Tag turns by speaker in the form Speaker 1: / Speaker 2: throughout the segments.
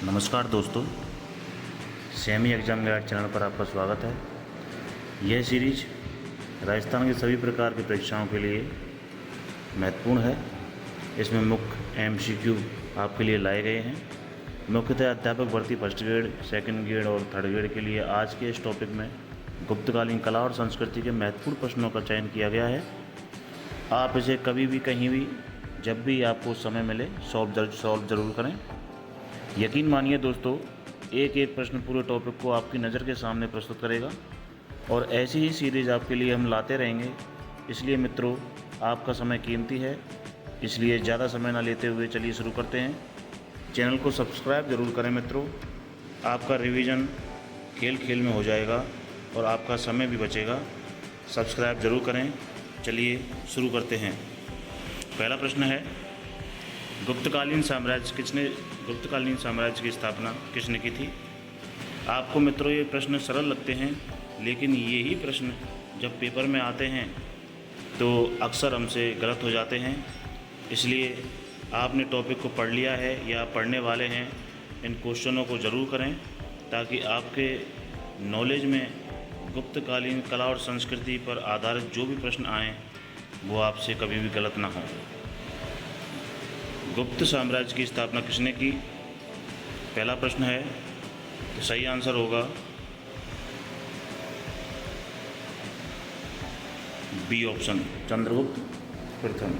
Speaker 1: नमस्कार दोस्तों, semi exam guide channel पर आपका स्वागत है। यह सीरीज राजस्थान के सभी प्रकार की परीक्षाओं के लिए महत्वपूर्ण है। इसमें मुख्य एमसीक्यू आपके लिए लाए गए हैं। मुख्यतः अध्यापक भर्ती फर्स्ट ग्रेड, सेकंड ग्रेड और थर्ड ग्रेड के लिए आज के इस टॉपिक में गुप्तकालीन कला और संस्कृति के महत्वपूर्ण प्रश्नों का चयन किया गया है। आप इसे कभी भी, कहीं भी, जब भी आपको समय मिले सॉल्व ज़रूर करें। यकीन मानिए दोस्तों, एक एक प्रश्न पूरे टॉपिक को आपकी नज़र के सामने प्रस्तुत करेगा और ऐसी ही सीरीज़ आपके लिए हम लाते रहेंगे। इसलिए मित्रों, आपका समय कीमती है, इसलिए ज़्यादा समय ना लेते हुए चलिए शुरू करते हैं। चैनल को सब्सक्राइब ज़रूर करें मित्रों। आपका रिवीजन खेल खेल में हो जाएगा और आपका समय भी बचेगा। सब्सक्राइब ज़रूर करें। चलिए शुरू करते हैं। पहला प्रश्न है, गुप्तकालीन साम्राज्य की स्थापना किसने की थी? आपको मित्रों ये प्रश्न सरल लगते हैं, लेकिन यही प्रश्न जब पेपर में आते हैं तो अक्सर हमसे गलत हो जाते हैं। इसलिए आपने टॉपिक को पढ़ लिया है या पढ़ने वाले हैं, इन क्वेश्चनों को ज़रूर करें ताकि आपके नॉलेज में गुप्तकालीन कला और संस्कृति पर आधारित जो भी प्रश्न आएँ वो आपसे कभी भी गलत ना हो। गुप्त साम्राज्य की स्थापना किसने की? पहला प्रश्न है, तो सही आंसर होगा बी ऑप्शन, चंद्रगुप्त प्रथम।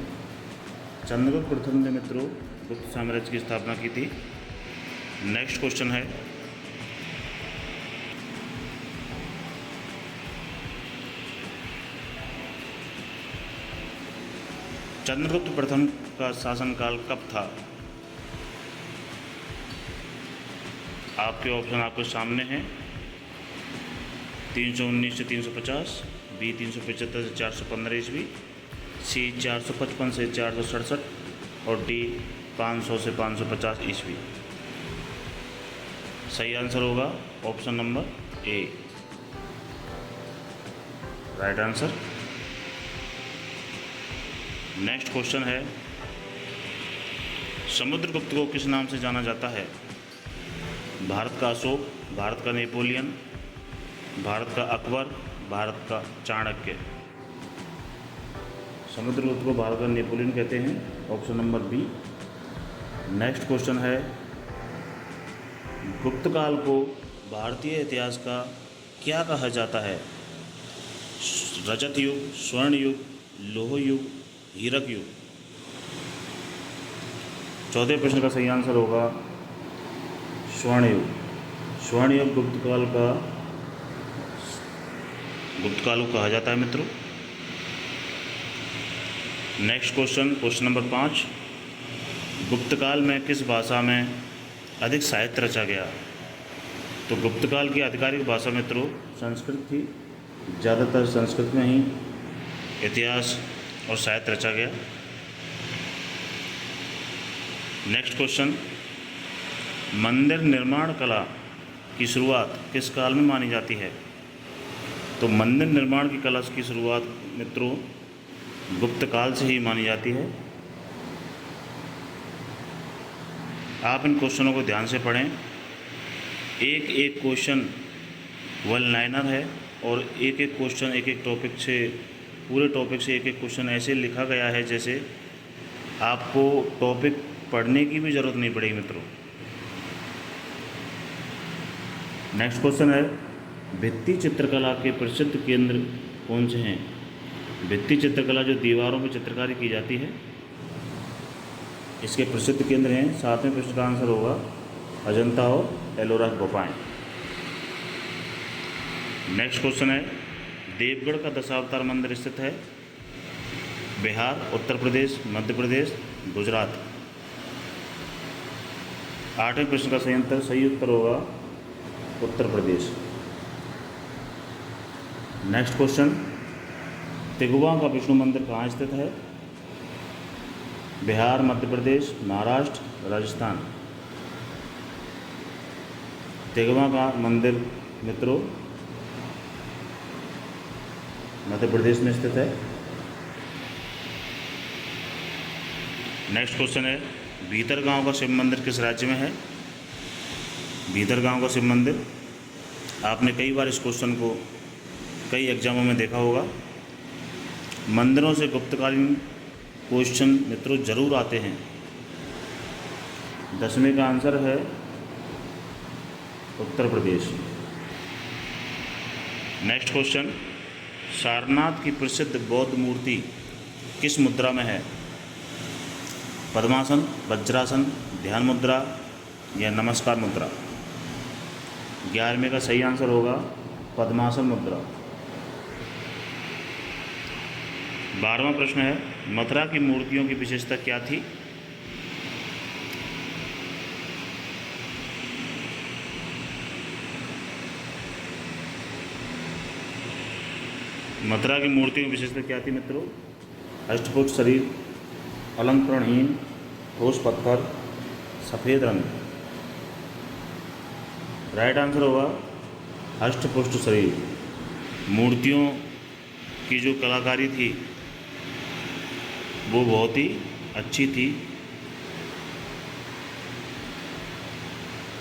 Speaker 1: चंद्रगुप्त प्रथम ने मित्रों गुप्त साम्राज्य की स्थापना की थी। नेक्स्ट क्वेश्चन है, चंद्रगुप्त प्रथम का शासनकाल कब था? आपके ऑप्शन आपके सामने हैं। 319 से 350, बी 375 से 415 ईस्वी, सी 455 से 467 और डी 500 से 550 ईस्वी। सही आंसर होगा option number A, right answer. Next question है, समुद्रगुप्त को किस नाम से जाना जाता है? भारत का अशोक, भारत का नेपोलियन, भारत का अकबर, भारत का चाणक्य। समुद्रगुप्त को भारत का नेपोलियन कहते हैं, option number B. Next question है, गुप्तकाल को भारतीय इतिहास का क्या कहा जाता है? रजत युग, स्वर्ण युग, लौह युग, हीरक युग। चौथे प्रश्न का सही आंसर होगा स्वर्ण युग। स्वर्ण युग गुप्तकाल को कहा जाता है मित्रों। नेक्स्ट क्वेश्चन नंबर 5, गुप्तकाल में किस भाषा में अधिक साहित्य रचा गया? तो गुप्तकाल की आधिकारिक भाषा मित्रों संस्कृत थी। ज़्यादातर संस्कृत में ही इतिहास और साहित्य रचा गया। नेक्स्ट क्वेश्चन, मंदिर निर्माण कला की शुरुआत किस काल में मानी जाती है? तो मंदिर निर्माण की कला की शुरुआत मित्रों गुप्त काल से ही मानी जाती है। आप इन क्वेश्चनों को ध्यान से पढ़ें। एक एक क्वेश्चन वन लाइनर है और एक एक क्वेश्चन एक एक टॉपिक से, पूरे टॉपिक से एक एक क्वेश्चन ऐसे लिखा गया है जैसे आपको टॉपिक पढ़ने की भी ज़रूरत नहीं पड़ेगी मित्रों। नेक्स्ट क्वेश्चन है, भित्ति चित्रकला के प्रसिद्ध केंद्र कौन से हैं? भित्ति चित्रकला जो दीवारों पर चित्रकारी की जाती है, इसके प्रसिद्ध केंद्र हैं। सातवें प्रश्न का आंसर होगा अजंता और एलोरा गुफाएं। नेक्स्ट क्वेश्चन है, देवगढ़ का दशावतार मंदिर स्थित है? बिहार, उत्तर प्रदेश, मध्य प्रदेश, गुजरात। आठवें प्रश्न का सही उत्तर होगा उत्तर प्रदेश। नेक्स्ट क्वेश्चन, तिगवा का विष्णु मंदिर कहाँ स्थित है? बिहार, मध्य प्रदेश, महाराष्ट्र, राजस्थान। तिगवा का मंदिर मित्रों मध्य प्रदेश में स्थित है। नेक्स्ट क्वेश्चन है, भीतरगांव का शिव मंदिर किस राज्य में है? भीतरगांव का शिव मंदिर। आपने कई बार इस क्वेश्चन को कई एग्जामों में देखा होगा। मंदिरों से गुप्तकालीन क्वेश्चन मित्रों जरूर आते हैं। 10वें का आंसर है उत्तर प्रदेश। नेक्स्ट क्वेश्चन, सारनाथ की प्रसिद्ध बौद्ध मूर्ति किस मुद्रा में है? पद्मासन, वज्रासन, ध्यान मुद्रा या नमस्कार मुद्रा? 11वें का सही आंसर होगा पद्मासन मुद्रा। 12वां प्रश्न है, मथुरा की मूर्तियों की विशेषता क्या थी? मथुरा की मूर्तियों की विशेषता क्या थी मित्रों? अष्टभुज शरीर, अलंकरणहीन, ठोस पत्थर, सफ़ेद रंग। राइट आंसर होगा अष्टपुष्ट शरीर। मूर्तियों की जो कलाकारी थी वो बहुत ही अच्छी थी।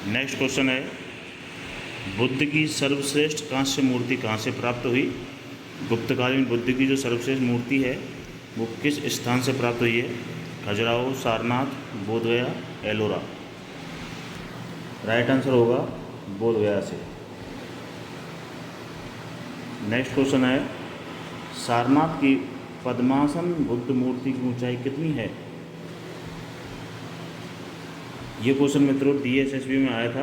Speaker 1: नेक्स्ट क्वेश्चन है, बुद्ध की सर्वश्रेष्ठ कांस्य मूर्ति कहाँ से प्राप्त हुई? गुप्तकालीन बुद्ध की जो सर्वश्रेष्ठ मूर्ति है वो किस स्थान से प्राप्त हुई है? खजुराहो, सारनाथ, बोधगया, एलोरा। राइट आंसर होगा बोधगया से। नेक्स्ट क्वेश्चन है, सारनाथ की पद्मासन बुद्ध मूर्ति की ऊंचाई कितनी है? ये क्वेश्चन मित्रों DSSB में आया था।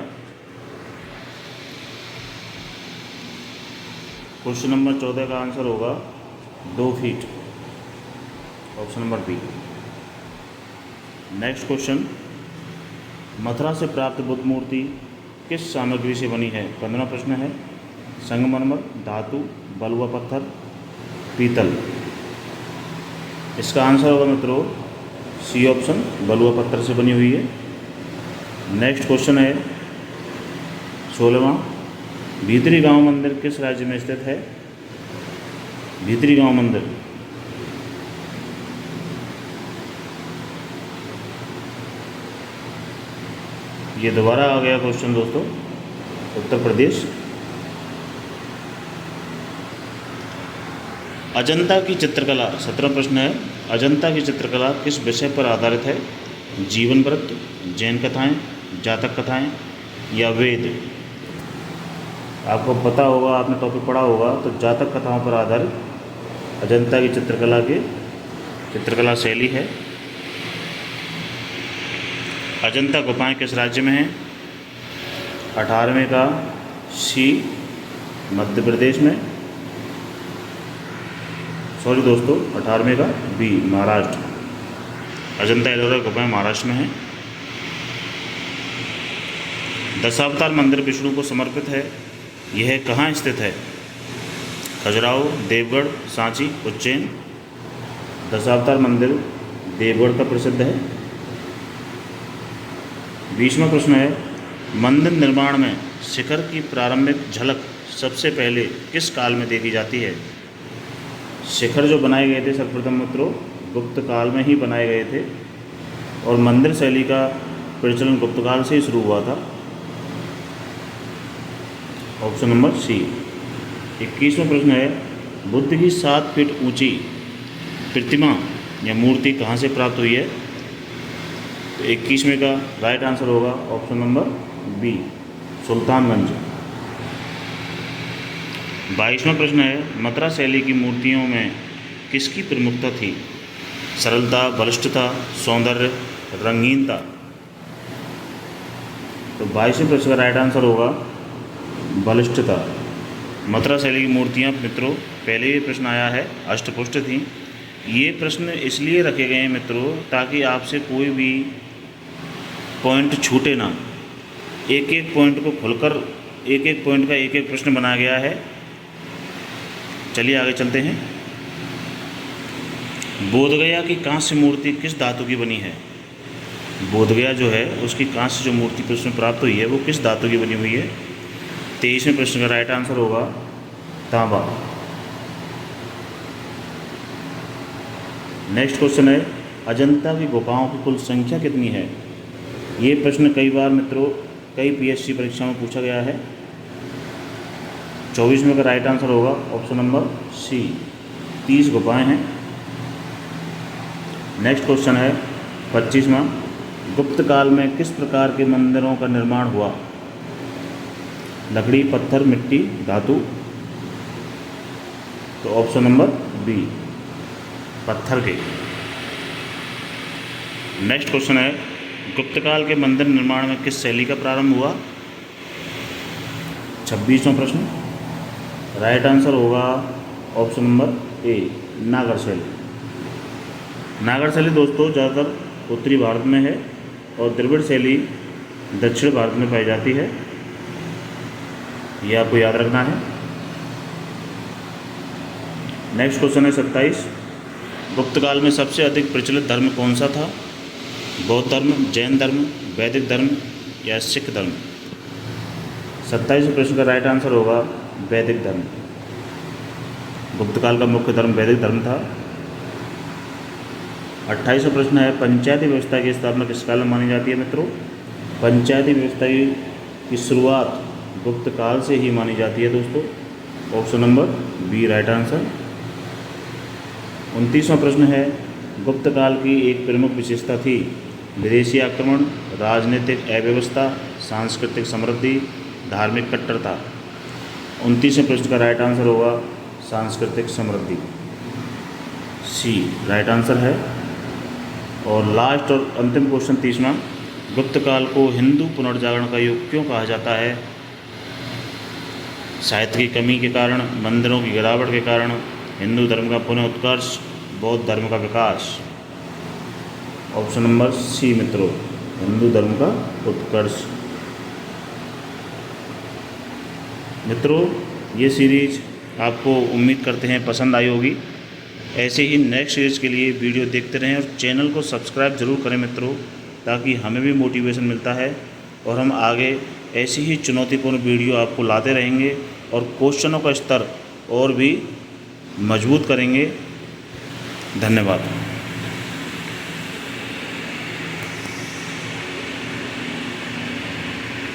Speaker 1: क्वेश्चन नंबर 14 का आंसर होगा 2 feet, option number B. Next question, Mathura से प्राप्त बुद्ध मूर्ति किस सामग्री से बनी है? 15वां प्रश्न है, संगमरमर, धातु, बलुआ पत्थर, पीतल। इसका आंसर होगा मित्रों सी ऑप्शन, बलुआ पत्थर से बनी हुई है। नेक्स्ट क्वेश्चन है 16वां, भीतरी गांव मंदिर किस राज्य में स्थित है? भीतरी गांव मंदिर ये दोबारा आ गया क्वेश्चन दोस्तों, उत्तर प्रदेश। अजंता की चित्रकला, 17वां प्रश्न है, अजंता की चित्रकला किस विषय पर आधारित है? जीवन व्रत, जैन कथाएं, जातक कथाएं या वेद? आपको पता होगा, आपने टॉपिक पढ़ा होगा, तो जातक कथाओं पर आधारित अजंता की चित्रकला शैली है। अजंता गुफाएं किस राज्य में हैं? 18वें का सी, मध्य प्रदेश में। सॉरी दोस्तों, 18वें का बी, महाराष्ट्र। अजंता एलोरा गुफाएं महाराष्ट्र में हैं। दशावतार मंदिर विष्णु को समर्पित है, यह कहाँ स्थित है? खजुराहो, देवगढ़, सांची, उज्जैन। दशावतार मंदिर देवगढ़ का प्रसिद्ध है। 20वां प्रश्न है, मंदिर निर्माण में शिखर की प्रारंभिक झलक सबसे पहले किस काल में देखी जाती है? शिखर जो बनाए गए थे सर्वप्रथम मित्रों गुप्त काल में ही बनाए गए थे और मंदिर शैली का प्रचलन गुप्त काल से ही शुरू हुआ था। Option number C. 21वां प्रश्न है, बुद्ध की 7 फीट ऊंची प्रतिमा या मूर्ति कहाँ से प्राप्त हुई है? तो 21वें का राइट आंसर होगा ऑप्शन नंबर बी, सुल्तानगंज। 22वां प्रश्न है, मथुरा शैली की मूर्तियों में किसकी प्रमुखता थी? सरलता, बलिष्ठता, सौंदर्य, रंगीनता। तो 22वें प्रश्न का राइट आंसर होगा बलिष्ठता। मथुरा शैली की मूर्तियाँ मित्रों, पहले ये प्रश्न आया है, अष्टपुष्ट थी। ये प्रश्न इसलिए रखे गए हैं मित्रों ताकि आपसे कोई भी पॉइंट छूटे ना। एक एक पॉइंट को खुलकर एक एक पॉइंट का एक एक प्रश्न बनाया गया है। चलिए आगे चलते हैं। बोधगया की कांस्य मूर्ति किस धातु की बनी है? बोधगया जो है उसकी कांस्य जो मूर्ति प्रश्न प्राप्त हुई है वो किस धातु की बनी हुई है? 23वें प्रश्न का राइट आंसर होगा तांबा। नेक्स्ट क्वेश्चन है, अजंता की गुफाओं की कुल संख्या कितनी है? ये प्रश्न कई बार मित्रों कई पीएससी परीक्षाओं में पूछा गया है। 24 में का राइट आंसर होगा ऑप्शन नंबर सी, 30 गुफाएँ हैं। नेक्स्ट क्वेश्चन है 25वां, गुप्त काल में किस प्रकार के मंदिरों का निर्माण हुआ? लकड़ी, पत्थर, मिट्टी, धातु। तो ऑप्शन नंबर बी, पत्थर के। नेक्स्ट क्वेश्चन है गुप्त काल के मंदिर निर्माण में किस शैली का प्रारंभ हुआ? 26वां प्रश्न, राइट आंसर होगा ऑप्शन नंबर ए, नागर शैली। नागर शैली दोस्तों ज़्यादातर उत्तरी भारत में है और द्रविड़ शैली दक्षिण भारत में पाई जाती है, ये आपको याद रखना है। नेक्स्ट क्वेश्चन है 27, गुप्त काल में सबसे अधिक प्रचलित धर्म कौन सा था? बौद्ध धर्म, जैन धर्म, वैदिक धर्म या सिख धर्म? 27वें प्रश्न का राइट आंसर होगा वैदिक धर्म। गुप्त काल का मुख्य धर्म वैदिक धर्म था। 28वां प्रश्न है पंचायती व्यवस्था की स्थापना किस काल में मानी जाती है मित्रों? पंचायती व्यवस्था की शुरुआत गुप्त काल से ही मानी जाती है दोस्तों, option number B right answer. 29वां प्रश्न है गुप्त काल की एक प्रमुख विशेषता थी? विदेशी आक्रमण, राजनीतिक अव्यवस्था, सांस्कृतिक समृद्धि, धार्मिक कट्टरता। 29वें प्रश्न का राइट आंसर होगा सांस्कृतिक समृद्धि, सी राइट आंसर है। और लास्ट और अंतिम क्वेश्चन 30वां, गुप्त काल को हिंदू पुनर्जागरण का युग क्यों कहा जाता है? साहित्य की कमी के कारण, मंदिरों की गिरावट के कारण, हिंदू धर्म का पुनः उत्कर्ष, बौद्ध धर्म का विकास। ऑप्शन नंबर सी मित्रों, हिंदू धर्म का उत्कर्ष। मित्रों ये सीरीज आपको उम्मीद करते हैं पसंद आई होगी। ऐसे ही नेक्स्ट सीरीज के लिए वीडियो देखते रहें और चैनल को सब्सक्राइब जरूर करें मित्रों, ताकि हमें भी मोटिवेशन मिलता है और हम आगे ऐसी ही चुनौतीपूर्ण वीडियो आपको लाते रहेंगे और क्वेश्चनों का स्तर और भी मजबूत करेंगे। धन्यवाद।